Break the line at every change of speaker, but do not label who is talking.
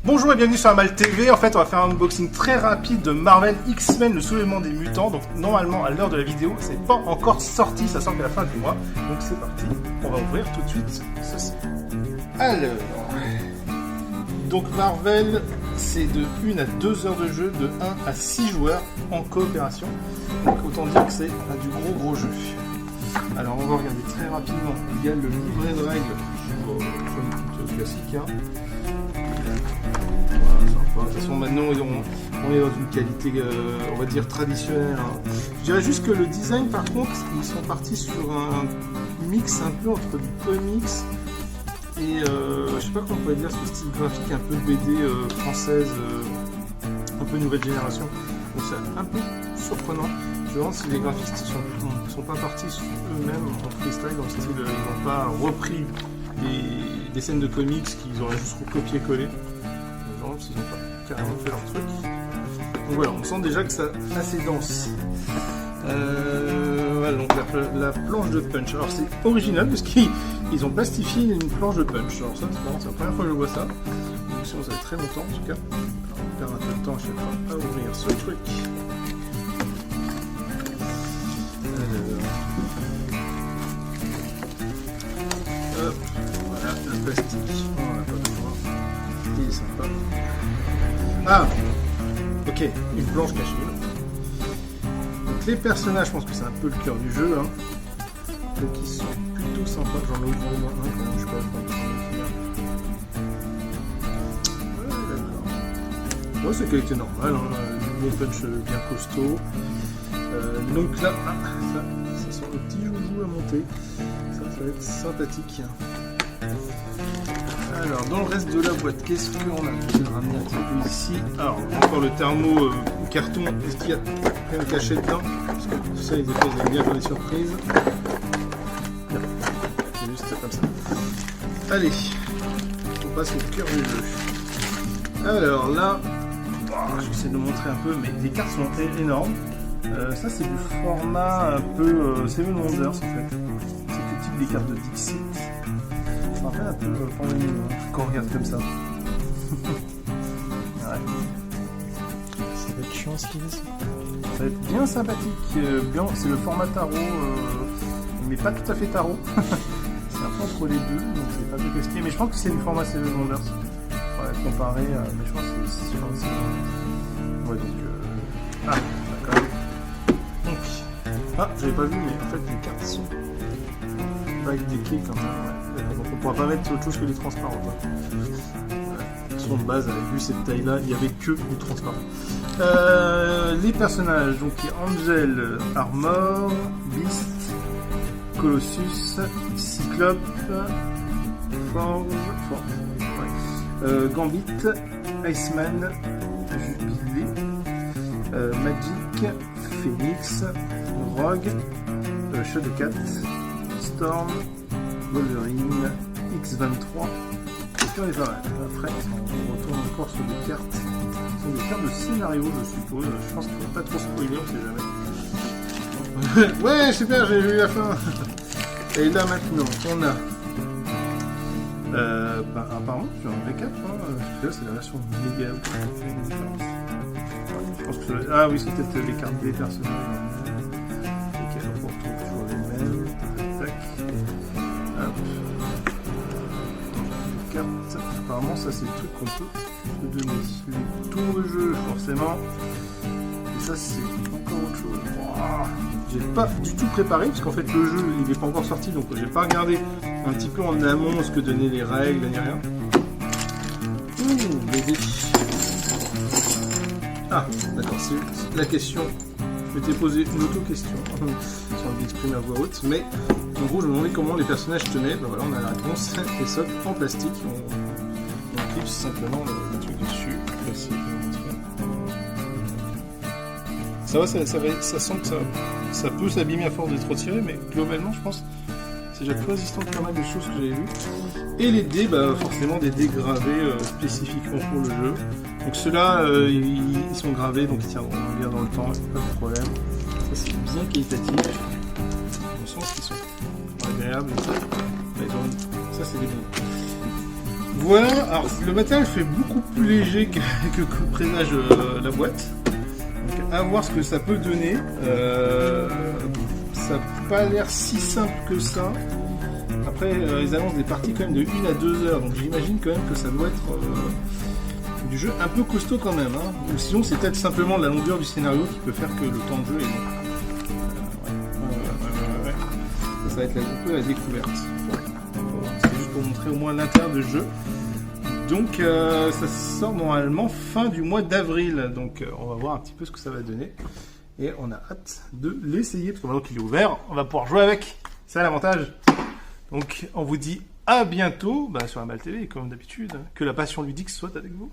Bonjour et bienvenue sur Amal TV. En fait, on va faire un unboxing très rapide de Marvel X-Men, le soulèvement des mutants. Donc, normalement, à l'heure de la vidéo, c'est pas encore sorti. Ça sort qu'à la fin du mois. Donc, c'est parti. On va ouvrir tout de suite ceci. Alors, donc Marvel, c'est de 1 à 2 heures de jeu, de 1 à 6 joueurs en coopération. Donc, autant dire que c'est du gros jeu. Alors, on va regarder très rapidement. Il y a le livret de règles. Classique, hein. De toute façon, maintenant, on est dans une qualité, on va dire, traditionnelle. Hein. Je dirais juste que le design, par contre, ils sont partis sur un mix un peu entre du comics et, je sais pas comment on pourrait dire, ce style graphique un peu BD française, un peu nouvelle génération. Donc c'est un peu surprenant. Je me demande si les graphistes sont pas partis eux-mêmes en freestyle, dans le style, ils n'ont pas repris des scènes de comics qu'ils auraient juste copié-collé. S'ils n'ont pas carrément fait leur truc. Donc voilà, on sent déjà que c'est assez dense. Voilà, donc la planche de punch. Alors c'est original parce qu'ils ont plastifié une planche de punch. Alors ça, c'est marrant, c'est la première fois que je vois ça. Donc sinon, ça fait très longtemps en tout cas. Alors, on perd un peu de temps à chaque fois à ouvrir ce truc. Alors, hop, voilà, le plastique. On n'a pas besoin. Il est sympa. Ah, ok, une planche cachée. Donc les personnages, je pense que c'est un peu le cœur du jeu. Hein. Donc ils sont plutôt sympas. J'en ai ouvert au moins un quand même, je sais pas. Ouais, d'accord. Ouais, c'est qualité normale. Hein. Une punch bien costaud. Donc là, ça sent le petit joujou à monter. Ça va être sympathique. Alors, dans le reste de la boîte, qu'est-ce qu'on a? Je vais le ramener un petit peu ici. Alors, encore le thermo carton. Est-ce qu'il y a rien caché dedans? Parce que tout ça, les fois, ils aiment bien faire des surprises. Non, c'est juste comme ça. Allez, on passe au cœur du jeu. Alors là, je vais essayer de le montrer un peu, mais les cartes sont énormes. Ça, c'est du format un peu Seven Wonders, en fait. C'est le type des cartes de Dixit. Ça fait un peu quand on regarde comme ça. Ouais.
Ça va être chiant ce qu'il est ça.
Ça va être bien sympathique. Bien, c'est le format tarot, mais pas tout à fait tarot. C'est un peu entre les deux, donc c'est pas tout expliqué. Mais je pense que c'est du format Seven Wonders. Ouais, comparé à. Mais je pense que c'est sur le. Ouais, donc. Ah, d'accord. Donc. Ah, j'avais pas vu, mais en fait, les cartes sont. Avec des clés quand même, ouais. Donc on pourra pas mettre autre chose que des transparents. Voilà. Son de base, avec vu cette taille là, il n'y avait que du transparent. Les personnages, donc il y a Angel, Armor, Beast, Colossus, Cyclope, Forge, ouais. Gambit, Iceman, Jubilé, Magic, Phoenix, Rogue, Shadowcat, Storm, Wolverine, X-23, et puis on est pas mal. Après, on retourne encore sur des cartes. Ce sont des cartes de scénario, je suppose. Je pense qu'il ne faut pas trop spoiler, on sait jamais. Ouais, super, j'ai vu la fin. Et là maintenant, on a. Apparemment, sur un V4, là c'est la version méga. Je pense que ah oui, c'est peut-être les cartes des personnages. Apparemment, ça c'est le truc qu'on peut se donner. Les tours de jeu, forcément. Et ça, c'est encore autre chose. Wow. J'ai pas du tout préparé, parce qu'en fait, le jeu il n'est pas encore sorti, donc j'ai pas regardé un petit peu en amont ce que donnaient les règles, ni rien. Bébé. Ah, d'accord, c'est la question. Je m'étais posé une auto-question, sans l'exprimer à voix haute, mais en gros, je me demandais comment les personnages tenaient. Ben voilà, on a la réponse, les socles en plastique. On clipse simplement le truc dessus. Ça va, ça sent que ça peut s'abîmer à force de trop tirer, mais globalement, je pense que c'est déjà plus résistant que pas mal de choses que j'avais vues. Et les dés, bah, forcément des dés gravés spécifiquement pour le jeu. Donc ceux-là, ils sont gravés, donc ils tiendront bien dans le temps, pas de problème. Ça c'est bien qualitatif. On sent qu'ils sont agréables. Ça c'est des bons. voilà, alors le matériel fait beaucoup plus léger que présage la boîte. Donc à voir ce que ça peut donner. Ça n'a pas l'air si simple que ça. Après, ils annoncent des parties quand même de 1 à 2 heures, donc j'imagine quand même que ça doit être du jeu un peu costaud quand même. Hein. Ou sinon, c'est peut-être simplement la longueur du scénario qui peut faire que le temps de jeu est long. Ça va être un peu la découverte. C'est juste pour montrer au moins l'intérieur du jeu. Donc, ça sort normalement fin du mois d'avril. Donc, on va voir un petit peu ce que ça va donner. Et on a hâte de l'essayer, parce que maintenant qu'il est ouvert, on va pouvoir jouer avec. C'est l'avantage. Donc, on vous dit à bientôt sur la Balle TV, comme d'habitude. Que la passion ludique soit avec vous.